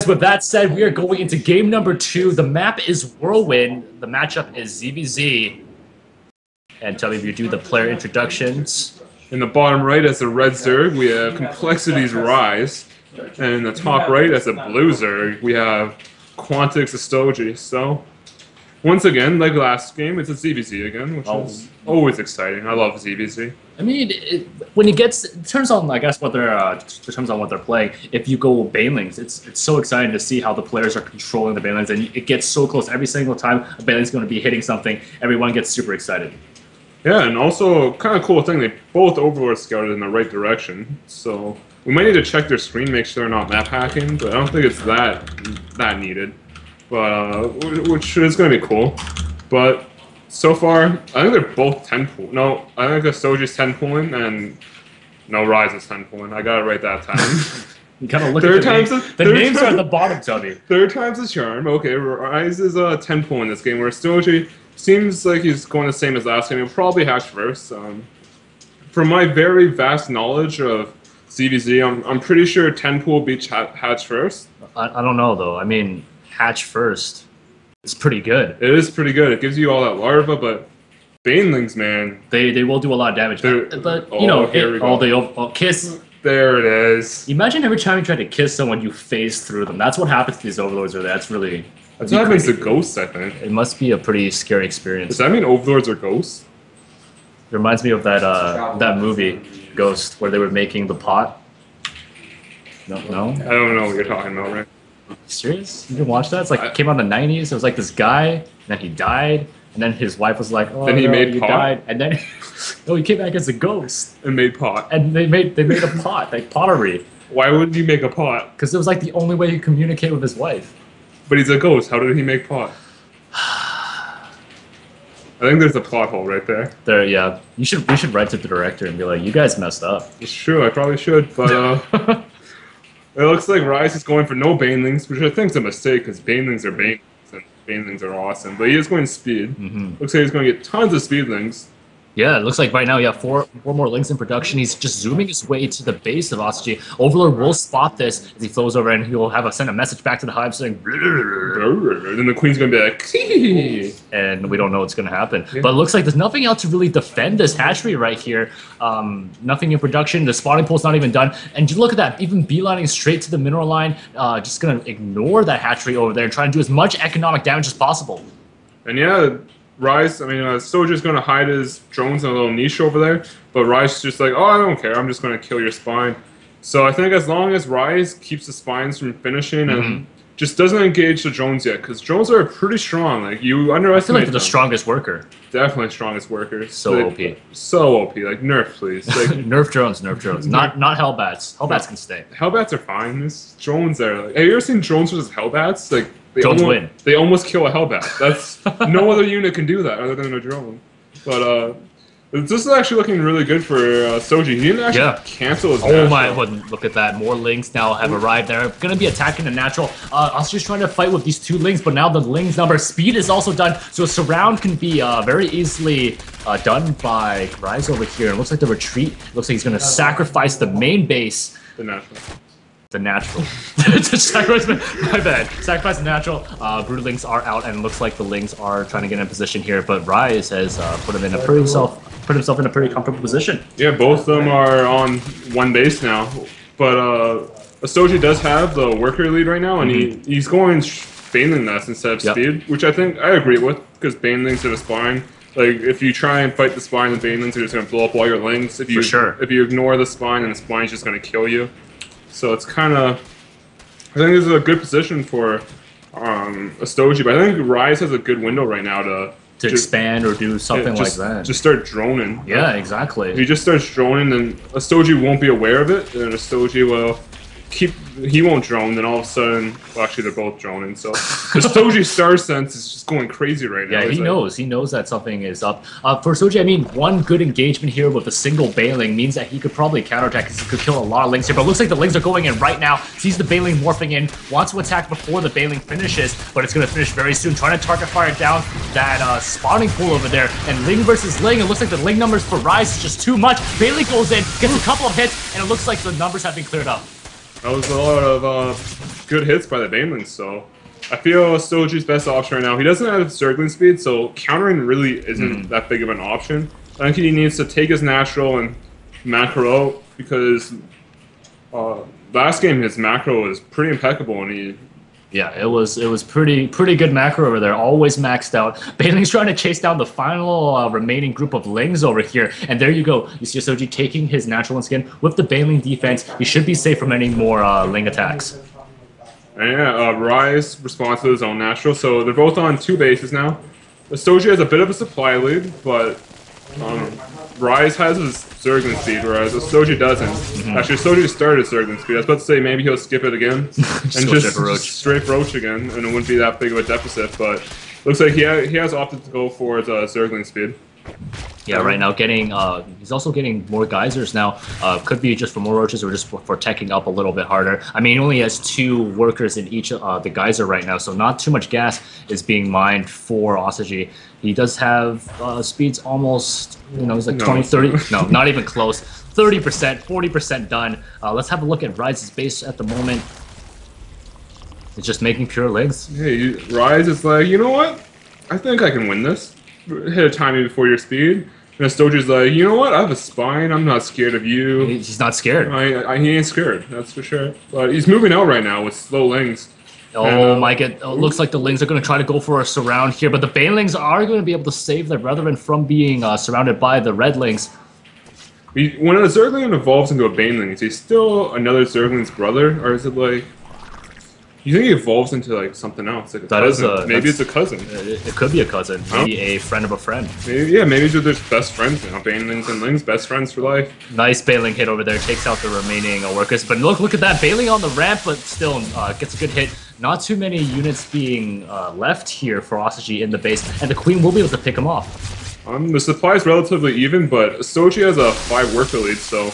with that said, we are going into game number 2. The map is Whirlwind. The matchup is ZVZ. And tell me if you do the player introductions. In the bottom right, as a red Zerg, we have Complexity's Ryze. And in the top right, as a blue Zerg, we have Quantix Ostijy. So, once again, like last game, it's a ZVZ again, which is always exciting. I love ZVZ. I mean, when it turns on, I guess, what they're playing. If you go Banelings, it's so exciting to see how the players are controlling the Banelings, and it gets so close every single time a Baneling's going to be hitting something. Everyone gets super excited. Yeah, and also kind of cool thing, they both Overlord scouted in the right direction. So we might need to check their screen, make sure they're not map hacking, but I don't think it's that needed. But which is going to be cool. But so far, I think they're both 10 pool. No, I think Ostiji's 10 pooling and no, Ryze is 10 pooling. I got it right that time. You kind of look at the names are at the bottom, Tubby. Third time's the charm. Okay, Ryze is 10 pool in this game, where Ostijy seems like he's going the same as last game. He'll probably hatch first. From my very vast knowledge of ZVZ, I'm pretty sure 10 pool beats hatch first. I don't know though. I mean, hatch first. It's pretty good. It is pretty good. It gives you all that larva, but Banelings, man, they will do a lot of damage. But you know, kiss. There it is. Imagine every time you try to kiss someone, you phase through them. That's what happens to these overlords. That's what happens to ghosts, I think. It must be a pretty scary experience. Does that mean overlords are ghosts? It reminds me of that movie, Ghost, where they were making the pot. No? I don't know what you're talking about, right? Serious? You didn't watch that? It's like it came out in the 90s. It was like this guy, and then he died, and then his wife was like, "Oh, then he made pot. Died," and then he came back as a ghost and made pot. And they made a pot, like pottery. Why wouldn't he make a pot? Because it was like the only way he could communicate with his wife. But he's a ghost. How did he make pot? I think there's a plot hole right there. Yeah. We should write to the director and be like, "You guys messed up." It's true. I probably should, but it looks like Ryze is going for no Banelings, which I think is a mistake because Banelings are Banelings and Banelings are awesome. But he is going speed. Looks like he's going to get tons of speedlings. Yeah, it looks like right now, yeah, four more links in production. He's just zooming his way to the base of Ostijy. Overlord will spot this as he flows over, and he will send a message back to the hive saying, and then the queen's going to be like, and we don't know what's going to happen. Yeah. But it looks like there's nothing else to really defend this hatchery right here. Nothing in production. The spawning pool's not even done. And you look at that, even beelining straight to the mineral line, just going to ignore that hatchery over there and try and do as much economic damage as possible. And yeah, Ryze, Soldier's going to hide his drones in a little niche over there, but Ryze's just like, oh, I don't care, I'm just going to kill your spine. So I think as long as Ryze keeps the spines from finishing and just doesn't engage the drones yet, because drones are pretty strong. Like, you underestimate I feel like they're the strongest worker. Definitely strongest worker. So OP. So OP. Like, nerf, please. Like, nerf drones. Not Hellbats. Hellbats can stay. Hellbats are fine. There's drones there. Like, have you ever seen drones versus Hellbats? Like, drones win. They almost kill a Hellbat. That's no other unit can do that other than a drone. But this is actually looking really good for Soji. He didn't actually cancel his natural. My, look at that. More links now have arrived. They're going to be attacking the natural. Ostrich's trying to fight with these 2 links, but now the lings number. Speed is also done, so a surround can be very easily done by Ryze over here. It looks like the retreat. Looks like he's going to sacrifice the main base. The natural. My bad. Sacrifice the natural. Broodlings are out, and it looks like the lings are trying to get in position here, but Ryze has put himself in a pretty comfortable position. Yeah, both of them are on 1 base now. But Ostijy does have the worker lead right now, and he's going Baneling Nest instead of speed, which I think I agree with, because Banelings are the spine. Like, if you try and fight the spine, the Banelings are just going to blow up all your lings. If you ignore the spine, then the spine's just going to kill you. So it's kind of, I think this is a good position for Ostijy, but I think Ryze has a good window right now to expand or do something like that. Just start droning. Yeah, exactly. If he just starts droning, then Ostijy won't be aware of it, and Ostijy will he won't drone, then all of a sudden, well, actually they're both droning, so Ostijy's star sense is just going crazy right now. Yeah, he knows that something is up. For Ostijy, I mean, one good engagement here with a single Baneling means that he could probably counterattack, because he could kill a lot of lings here, but it looks like the lings are going in right now. Sees the Baneling morphing in, wants to attack before the Baneling finishes, but it's going to finish very soon, trying to target fire down that spawning pool over there, and Ling versus Ling, it looks like the Ling numbers for Ryze is just too much. Baneling goes in, gets a couple of hits, and it looks like the numbers have been cleared up. That was a lot of good hits by the banelings, so I feel Ostiji's best option right now. He doesn't have Zergling speed, so countering really isn't that big of an option. I think he needs to take his natural and macro out, because last game his macro was pretty impeccable, and he... Yeah, it was pretty good macro over there, always maxed out. Baneling's trying to chase down the final remaining group of Lings over here, and there you go. You see Ostijy taking his natural skin with the Baneling defense. He should be safe from any more Ling attacks. And yeah, Ryze responds to his own natural, so they're both on 2 bases now. Ostijy has a bit of a supply lead, but Ryze has his Zergling speed, whereas Ostijy doesn't. Actually, Ostijy started his Zergling speed. I was about to say maybe he'll skip it again and just straight Roach again, and it wouldn't be that big of a deficit, but looks like he has opted to go for his Zergling speed. Yeah, right now getting he's also getting more geysers now. Could be just for more roaches or just for teching up a little bit harder. I mean, he only has 2 workers in each the geyser right now, so not too much gas is being mined for Ostijy. He does have speeds almost, you know, he's like 20, 30, no, not even close. 30%, 40% done. Let's have a look at Ryze's base at the moment. It's just making pure legs. Hey, Ryze is like, you know what? I think I can win this. Hit a timing before your speed. And Ostiji's like, you know what? I have a spine. I'm not scared of you. He's not scared. He ain't scared, that's for sure. But he's moving out right now with slow Lings. Oh my god, looks like the Lings are going to try to go for a surround here, but the Banelings are going to be able to save their brethren from being surrounded by the Red Lings. When a Zergling evolves into a Baneling, is he still another Zergling's brother? Or is it like... You think he evolves into like something else, like a cousin? Maybe it's a cousin. It could be a cousin. Maybe a friend of a friend. Maybe, yeah, maybe they're just best friends now. Banelings and Lings, best friends for life. Nice Baneling hit over there, takes out the remaining workers. But look at that, Baneling on the ramp, but still gets a good hit. Not too many units being left here for Ostijy in the base, and the Queen will be able to pick him off. The supply is relatively even, but Ostijy has a 5 worker lead, so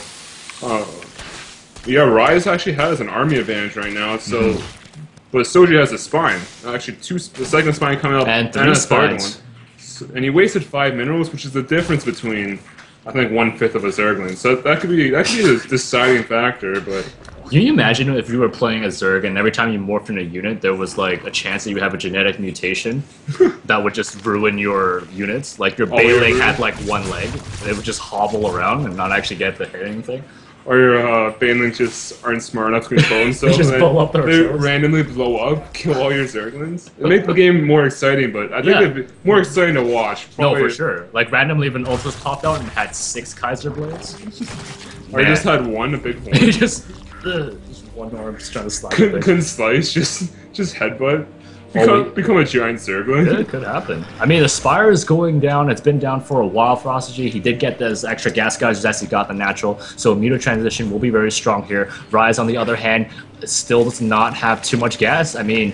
yeah, Ryze actually has an army advantage right now, so. But Ostijy has a spine. Actually, the second spine coming up, and 3 spines. So, and he wasted 5 minerals, which is the difference between, I think, 1/5 of a Zergling. So that could be the deciding factor. But can you imagine if you were playing a Zerg and every time you morphed in a unit, there was like a chance that you have a genetic mutation that would just ruin your units? Like your Baneling had like 1 leg, and it would just hobble around and not actually get the hitting thing. Or your Banelings just aren't smart enough to control themselves. They randomly blow up, kill all your Zerglings. It makes the game more exciting, but I think it'd be more exciting to watch. Probably. No, for sure. Like randomly, if an Ultras popped out and had 6 Kaiser Blades. Or he just had 1, a big one. just 1 arm just trying to slide. Couldn't slice, just headbutt. Become a giant Zergling. Yeah, it could happen. I mean, the Spire is going down. It's been down for a while for Ostijy. He did get those extra gas geysers as he got the natural, so Muto transition will be very strong here. Ryze, on the other hand, still does not have too much gas. I mean,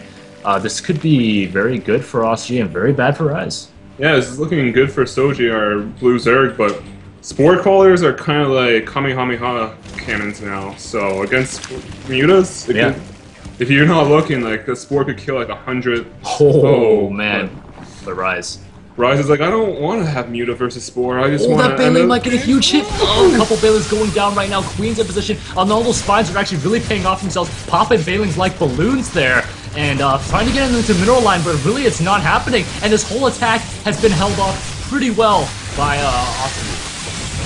this could be very good for Ostijy and very bad for Ryze. Yeah, this is looking good for Soji, our blue Zerg, but Spore Callers are kind of like Kamehameha cannons now, so against Mutas, if you're not looking, like, the Spore could kill like 100. Oh man, the Ryze. Ryze is like, I don't want to have Muta versus Spore. I just want to. That Baneling might get a huge hit. Oh, a couple Banelings going down right now. Queen's in position. All those spines are actually really paying off themselves. Popping Banelings like balloons there. And trying to get into the mineral line, but really it's not happening. And this whole attack has been held off pretty well by Ostijy.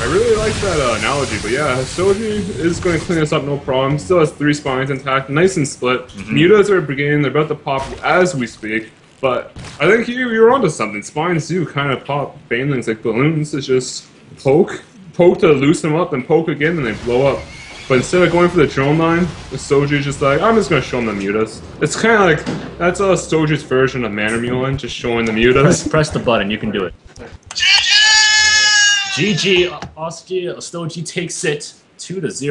I really like that analogy, but yeah, Soji is going to clean us up no problem. Still has 3 spines intact, nice and split. Mutas are beginning, they're about to pop as we speak, but I think you're onto something. Spines do kind of pop Banelings like balloons. It's just poke to loosen them up, and poke again, and they blow up. But instead of going for the drone line, Soji's just like, I'm just going to show them the Mutas. It's kind of like, that's Soji's version of Manor Mulin, just showing the Mutas. Press the button, you can do it. GG! Ostijy takes it 2-0.